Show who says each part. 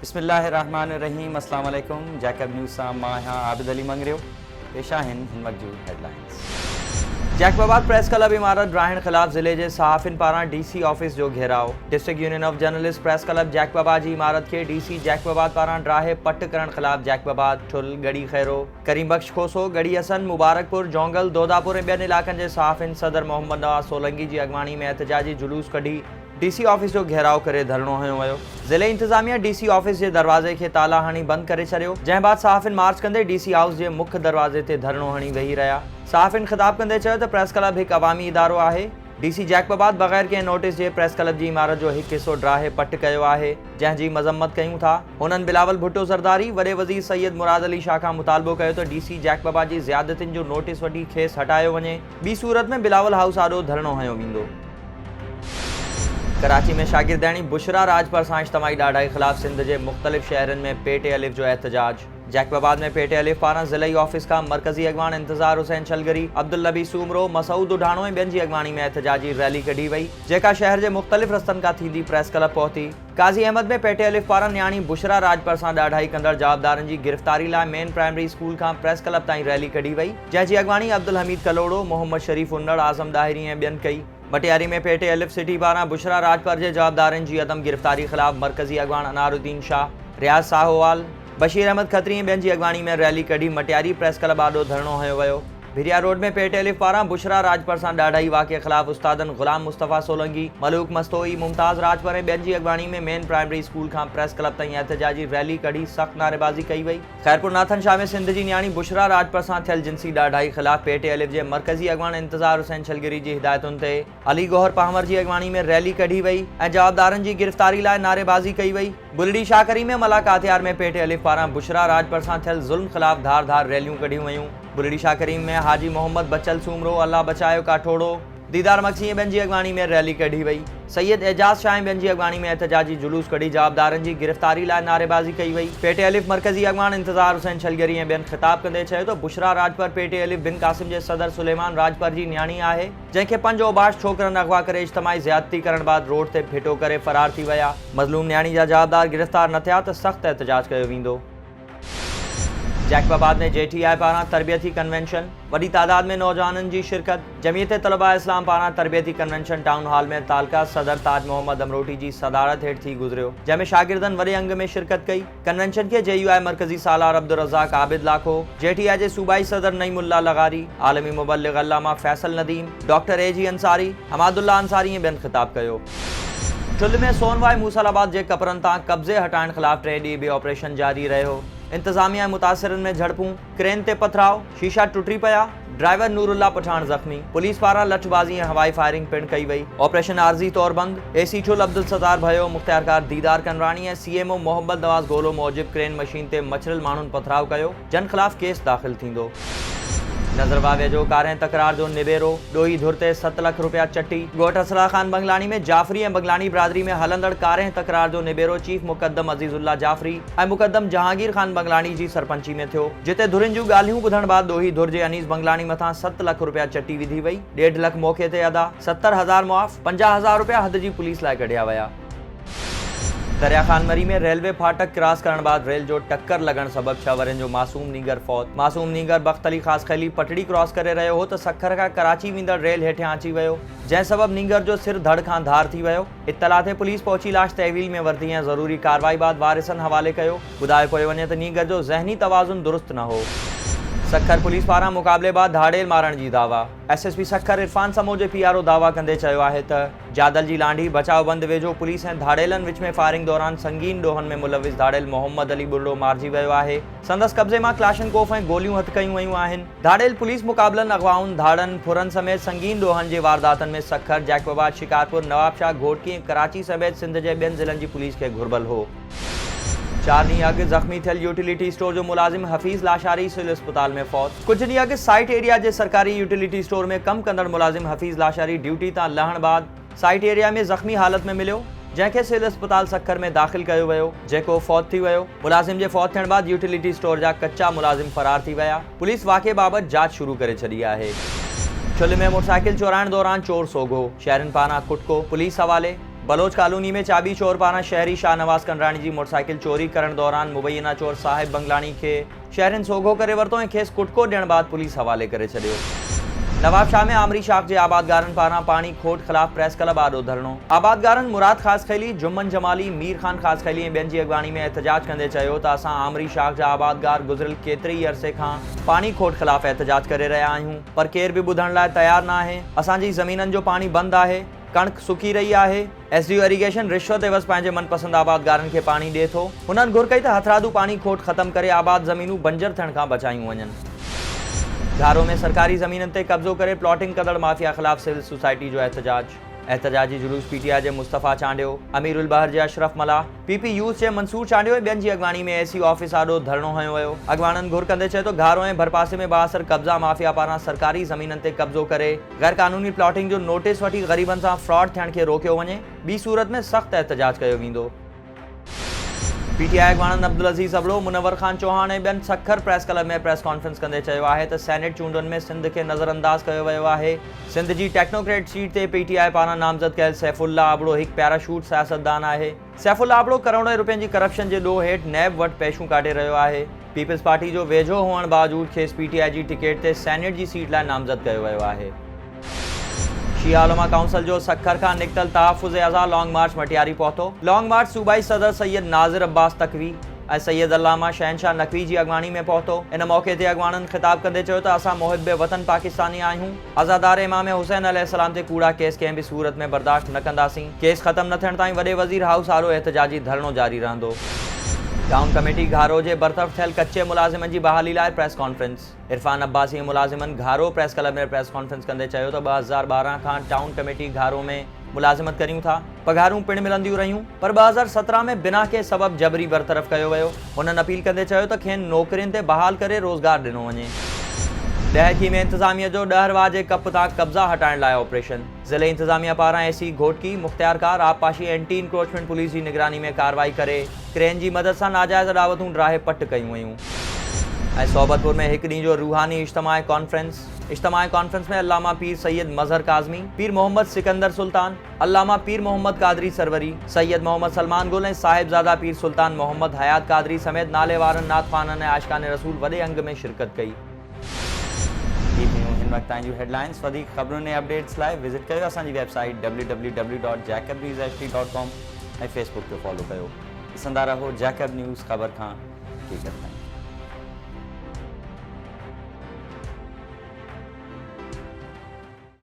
Speaker 1: बिस्मिल्लाहिर्रहमानिर्रहीम अस्सलाम वालेकुम। जैकब न्यूज़ सां मां आहियां आबिद अली मंगरियो। पेश आहिनि हिन वक़्त जूं हेडलाइंस। जैकबाबाद प्रेस क्लब इमारत ड्राहिण ख़िलाफ़ ज़िले जे सहाफ़िन पारां DC ऑफिस जो घेराव। District union of journalist press club Jacobabad जी इमारत के DC जैकबाबाद पारां ड्राहे पट करण ख़िलाफ़ जैकबाबाद, ठुल, गड़ी खैरो, करीम बख्श खोसो, गड़ी हसन, मुबारकपुर, जोंगल, दोदापुर ऐं ॿियनि इलाक़नि जे सहाफ़िन सदर मोहम्मद नवाज़ सोलंकी जी अॻवानी में एहतजाजी जुलूस कढी DC ऑफिस जो घेराव करे धरणो हयो वियो। ज़िले इंतज़ामिया DC ऑफिस जे दरवाज़े खे ताला हणी बंदि करे छॾियो, जंहिं बाद सहाफ़िन मार्च कंदे DC हाउस जे मुख्य दरवाज़े ते धरणो हणी वेही रहिया। सहाफ़िन ख़िताब कंदे चयो त प्रेस क्लब हिकु अवामी इदारो आहे। DC जैकबाबाद बग़ैर कंहिं नोटिस जे प्रेस क्लब जी इमारत जो हिकु हिसो ड्राहे पट कयो आहे, जंहिंजी मज़म्मत कयूं था। हुननि बिलावल भुट्टो ज़रदारी, वॾे वज़ीर सैयद मुराद अली शाह खां मुतालबो कयो त DC जैकबाबाद जी ज़ियादतियुनि जो नोटिस वठी खेसि हटायो वञे। ॿी सूरत में बिलावल हाउस आॾो धरणो हयो वेंदो। कराची में शागिर्दाणी बुशरा राजपर सां इज्तिमाई ॾाढाई ख़िलाफ़ सिंध जे मुख़्तलिफ़ शहरनि में पेटे अलिफ़ जो एहतजाज। जैकबाबाद में पेटे अलिफ़ पारां ज़िलई ऑफिस खां मरकज़ी अॻवान इंतज़ार हुसैन छलगरी, अब्दुल नबी सूमरो, मसूद उढाणो ऐं ॿियनि जी अॻवानी में एहतजाजी रैली कढी वई, जेका शहर जे मुख़्तलिफ़ रस्तनि खां थींदी प्रेस क्लब पहुती। काज़ी अहमद में पेटे अलिफ़ पारां न्याणी बुशरा राजपर सां ॾाढाई कंदड़ जवाबदारनि जी गिरफ़्तारी लाइ मेन प्राइमरी स्कूल खां प्रेस क्लब ताईं रैली कढी वई, जंहिंजी अॻवानी अब्दुल हमीद कलोड़ो, मोहम्मद शरीफ़ उन्नड़, आज़म दाहिरी ऐं ॿियनि कई। मटियारी में पेटे अलिफ़ सिटी पारां बुशरा राजपर जे जवाबदारनि जी अदम गिरफ़्तारी ख़िलाफ़ मरकज़ी अॻवान अनारुद्दीन शाह, रियाज़ साहोवाल, बशीर अहमद खत्री ऐं ॿियनि जी अॻवानी में रैली कढी मटियारी प्रेस क्लब आॾो धरणो हयो वियो। भिरिया रोड में पेटे अलिफ़ पारां बुशरा राजपर सां ॾाढाई वाक़े ख़िलाफ़ उस्तादनि ग़ुलाम मुस्तफ़ा सोलंकी, मलूक मस्तोई, मुमताज़ राजपर ऐं ॿियनि जी अॻवानी में मेन प्राइमरी स्कूल खां प्रेस क्लब ताईं एहतजाजी रैली कढी सख़्त नारेबाज़ी कई वई। खैरपुर नाथन शाह में सिंध जी न्याणी बुशरा राजपर सां थियल जिंसी ॾाढाई ख़िलाफ़ पेटे अलिफ़ जे मरकज़ी अॻवान इंतज़ार हुसैन छलगिरी जी हिदायतुनि ते अली गौहर पाहमर जी अॻवानी में रैली कढी वई ऐं जवाबदारनि जी गिरफ़्तारी लाइ नारेबाज़ी कई वई। बुलड़ी शाहकरी में मलाकातियार में पेटे अलिफ़ पारां बुशरा राजपर सां थियल ज़ुल्म ख़िलाफ़ धार रैलियूं कढियूं वयूं। बुलड़ी शाहकरी में हाजी मोहम्मद बचल सूमरो, अल्लाह बचायो काठोड़ो, दीदार मक्सी ऐं ॿियनि जी अॻवानी में रैली कढी वई। सैयद एजाज़ शाह ऐं ॿियनि जी अॻवानी में एहतजाजी जुलूस कढी जवाबदारनि जी गिरफ़्तारी लाइ नारेबाज़ी कई वई। पेटे अलिफ़ मरकज़ी अॻवान इंतज़ार हुसैन छलगरी ऐं ॿियनि ख़िताब कंदे चयो त बुशरा राजपर पेटे अलिफ़ बिन कासिम जे सदर सुलेमान राजपर जी न्याणी आहे, जंहिंखे 5 ओबाश छोकिरनि अगवा करे इज्तिमाई ज़्यादती करण बाद रोड ते फिटो करे फ़रार थी विया। मज़लूम न्याणी जा जवाबदार गिरफ़्तार न थिया त सख़्त एहतजाज कयो वेंदो। जैकबाबाद में JTI पारां तरबियती कन्वेंशन, वॾी तादाद में नौजवाननि जी शिरकत। जमीयत तलबा इस्लाम पारां तरबियती कन्वेंशन टाउन हॉल में तालका सदर ताज मोहम्मद अमरोटी जी सदारत हेठि थी गुज़रियो, जंहिंमें शागिर्दनि वॾे अंग में शिरकत कई। कन्वेंशन के JUI मरकज़ी सालार अब्दुल रज़ाक आबिद लाखो, JTI जे सूबाई सदर नईमुल्ला लगारी, आलमी मुबल्लिग़ अल्लामा फैसल नदीम, डॉक्टर AG अंसारी, हमादुल्ला अंसारी ऐं ॿियनि ख़िताब कयो। ठुल में सोनवाई मूसलाबाद जे कपरनि तां कब्ज़े हटाइण ख़िलाफ़ 3 ॾींहं बि ऑपरेशन जारी रहियो। इंतज़ामिया मुतासिरनि में झड़पूं, क्रेन ते पथराव, शीशा टुटी पिया, ड्राइवर नूरुल्ला पठान ज़ख़्मी। पुलिस पारां लठबाज़ी ऐं हवाई फायरिंग पिणु कई वई। ऑपरेशन आर्ज़ी तौर बंदि। AC ठुल अब्दुल सत्तार भयो, मुख़्तियारकार दीदार कनराणी ऐं CMO मोहम्मद नवाज़ गोलो मूजिब क्रेन मशीन ते मछरियल माण्हुनि पथराव कयो, जन ख़िलाफ़ केस दाख़िल थींदो। नज़रवा वेझो कारें तकरार जो निबेरो, ॾोही धुर ते 7 लाख रुपया चटी। ॻोठ असला ख़ान बंगलानी में जाफ़री ऐं बंगलानी बिरादरी में हलंदड़ कारें तकरार जो निबेरो चीफ मुक़द्दम अज़ीज़ुल्ला जाफ़री ऐं मुक़द्दम जहांगीर ख़ान बंगलानी जी सरपंची में थियो, जिते धुरिन जूं ॻाल्हियूं ॿुधण बाद ॾोही धुर जे अनीस बंगलानी मथां 7 लाख रुपया चटी विधी वई। 1.5 लाख मौक़े ते अदा, 70,000 मुआफ़, 50,000 रुपया हद जी पुलिस लाइ कढिया विया। दरिया खानमरी में रेलवे फाटक क्रॉस करण बाद रेल जो टक्कर लॻण सबब 6 वरनि जो मासूम नीगर फौत। मासूम नीगर बख़्त अली ख़ास ख़ैली पटड़ी क्रॉस करे रहियो हो त सखर खां कराची वेंदड़ रेल हेठियां अची वियो, जंहिं सबब नीगर जो सिर धड़ खां धार थी वियो। इत्तला ते पुलिस पहुची लाश तहवील में वरिती ऐं ज़रूरी कार्रवाई बाद वारिसनि हवाले कयो। ॿुधायो पियो वञे त नीगर जो ज़हनी तवाज़ुन दुरुस्त न हो। सखर पुलिस पारां मुक़ाबले बाद धाड़ेल मारण जी दावा। SSP सखर इरफान समो जे PRO दावा कंदे चयो आहे त जादल जी लांढी बचाव बंद वेझो पुलिस ऐं धाड़ेलनि विच में फायरिंग दौरान संगीन ॾोहनि में मुलविस धाड़ेल मोहम्मद अली बुर्रो मारिजी वियो आहे। संदसि कब्ज़े मां क्लाशनकोफ ऐं गोलियूं हथ कयूं वयूं आहिनि। धाड़ेल पुलिस मुक़ाबलनि अगवाउनि धाड़नि फुरनि समेत संगीन ॾोहनि जे वारदातनि में सखर, जैकबाबाद, शिकारपुर, नवाबशाह, घोटकी ऐं कराची समेत सिंध जे ॿियनि ज़िलनि जी पुलिस खे घुर्बल हो। 4 ॾींहं अॻु ज़ख़्मी थियल यूटिलिटी स्टोर जो मुलाज़िम हफ़ीज़ लाशारी सिविल अस्पताल में फौत। कुझु ॾींहं अॻु साइट एरिया जे सरकारी यूटिलिटी स्टोर में कमु कंदड़ मुलाज़िम हफ़ीज़ लाशारी ड्यूटी तां लहण बाद साइट एरिया में ज़ख़्मी हालत में मिलियो, जंहिंखे सिविल अस्पताल सखर में दाख़िल कयो वियो, जेको फौत थी वियो। मुलाज़िम जे फौत थियण बाद यूटिलिटी स्टोर जा कच्चा मुलाज़िम फ़रार थी विया। पुलिस वाक़े बाबति जांच शुरू करे छॾी आहे। ठुल में मोटरसाइकिल चोराइण दौरान चोर सोघो, शहरनि पारां कुटको, पुलिस हवाले। बलोच कॉलोनी में चाबी चोर पारा शहरी शाहनवाज कंडराणी जी मोटरसाइकिल चोरी करण दौरान मुबैना चोर साहिब बंगलाणी के शहरनि सोघो करे वरतो ऐं खेसि कुटको ॾियण बाद पुलिस हवाले करे छॾियो। नवाबशाह में आमरी शाख जे आबादगारनि पारां पाणी खोट ख़िलाफ़ प्रेस क्लब आॾो धरणो। आबादगारनि मुराद ख़ास खैली, जुम्मन जमाली, मीर ख़ान ख़ास खैली ऐं ॿियनि जी अॻवानी में एहतजाज कंदे चयो त असां आमरी शाख जा आबादगार गुज़िरियल केतिरे ई अरसे खां पाणी खोट ख़िलाफ़ एहतजाज करे रहिया आहियूं, पर केर बि ॿुधण लाइ तयार न आहे। असांजी ज़मीननि जो पाणी बंदि आहे, कणक सुकी रही आहे। एसडीओ इरीगेशन रिश्वत एवज़ पंहिंजे मनपसंद आबादगारनि खे पाणी ॾिए थो। हुननि घुर कई त हथरादू पाणी खोट ख़त्म करे आबाद ज़मीनूं बंजर थियण खां बचायूं वञनि। घारो में सरकारी ज़मीननि ते कब्ज़ो करे प्लॉटिंग कंदड़ माफ़िया ख़िलाफ़ सिविल सोसाइटी जो एहतजाजी जुलूस पीटीआई जे मुस्तफ़ा चांडियो, अमीरुल बहर जे अशरफ मला, पीपी यूथ जे मंसूर चांडियो ऐं ॿियनि जी अॻवानी में एसी ऑफिस आॾो धरणो हयो वियो। अॻवाननि घुर कंदे चयो त घारो ऐं भरपासे में बाअसर कब्ज़ा माफ़िया पारां सरकारी ज़मीननि ते कब्ज़ो करे गैर क़ानूनी प्लॉटिंग जो नोटिस वठी ग़रीबनि सां फ्रॉड थियण खे रोकियो वञे, ॿी सूरत में सख़्तु एहतजाज कयो वेंदो। पीटीआई अॻवाननि अब्दुल अज़ीज़ अबड़ो, मुनव्वर खान चौहान ऐं ॿियनि सखर प्रेस क्लब में प्रेस कॉन्फ्रेंस कंदे चयो आहे त सेनेट चूंडुनि में सिंध खे नज़रअंदाज़ कयो वियो आहे। सिंध जी टेक्नोक्रेट सीट ते पीटीआई पारां नामज़द कयल सैफुल्ला अबड़ो हिकु पैराशूट सियासतदान आहे। सैफुल्ला अबड़ो करोड़ें रुपयनि जी करप्शन जे ॾोह हेठि नैब वटि पेशूं काढे रहियो आहे। पीपल्स पार्टी जो वेझो हुअण बावजूदि खेसि पीटीआई जी टिकट ते सेनेट जी सीट लाइ नामज़द कयो वियो आहे। शिया उलमा काउंसिल जो सखर खां निकतल तहफ़ुज़ अज़ा लॉन्ग मार्च मटियारी पहुतो। लॉन्ग मार्च सूबाई सदर सैयद नाज़िर अब्बास तकवी ऐं सैयद अल्लामा शहनशाह नकवी जी अॻवानी में पहुतो। इन मौक़े ते अॻवाननि ख़िताब कंदे चयो त असां मुहिब वतन पाकिस्तानी आहियूं। अज़ादार इमाम हुसैन अलैहिस्सलाम ते कूड़ा केस कंहिं बि सूरत में बर्दाश्त न कंदासीं। केस ख़त्म न थियण ताईं वॾे वज़ीर हाउस आरो एहतजाजी धरणो जारी रहंदो। टाउन कमेटी घारो जे बरतरफ़ थियल कच्चे मुलाज़िमनि जी बहाली लाइ प्रेस कॉन्फ्रेंस। इरफान अब्बासी ऐं मुलाज़िमनि घारो प्रेस क्लब में प्रेस कॉन्फ्रेंस कंदे चयो त 2012 खां टाउन कमेटी घारो में मुलाज़िमत करियूं था, पघारूं पिण मिलंदियूं रहियूं, पर 2017 में बिना के सबब जबरी बरतरफ़ कयो वियो। हुननि अपील कंदे चयो त खेनि नौकरियुनि ते बहाल करे रोज़गार ॾिनो वञे। ॾहकी में इंतज़ामिया जो ॾहरवा जे कप तां कब्ज़ा हटाइण लाइ ऑपरेशन। ज़िले इंतज़ामिया पारां एसी घोटकी, मुख़्तियारकार, आबपाशी एंटी इंक्रोचमेंट पुलिस जी निगरानी में कार्रवाई करे क्रेन जी मदद सां नाजाइज़ अॾावतूं ड्राहे पट कयूं वयूं। ऐं सोबतपुर में हिकु ॾींहं जो रूहानी इज्तिमाई कॉन्फ्रेंस में अल्लामा पीर सैयद मज़हर काज़मी, पीर मोहम्मद सिकंदर सुल्तान, अल्लामा पीर मोहम्मद कादरी सरवरी, सैयद मोहम्मद सलमान गुल ऐं साहिबज़ादा पीर सुल्तान मोहम्मद हयात कादरी समेत नाले वारनि नातख़्वाननि ऐं आशिक़ान रसूल वॾे अंग में शिरकत कई। हिन वक़्त तव्हांजूं हेडलाइंस। वधीक ख़बरुनि ऐं अपडेट्स लाइ विज़िट कयो असांजी वेबसाइट www.jacobnewshd.com ऐं फेसबुक ते फॉलो कयो। ॾिसंदा रहो जैकब न्यूज़, ख़बर खां हक़ीक़त ताईं।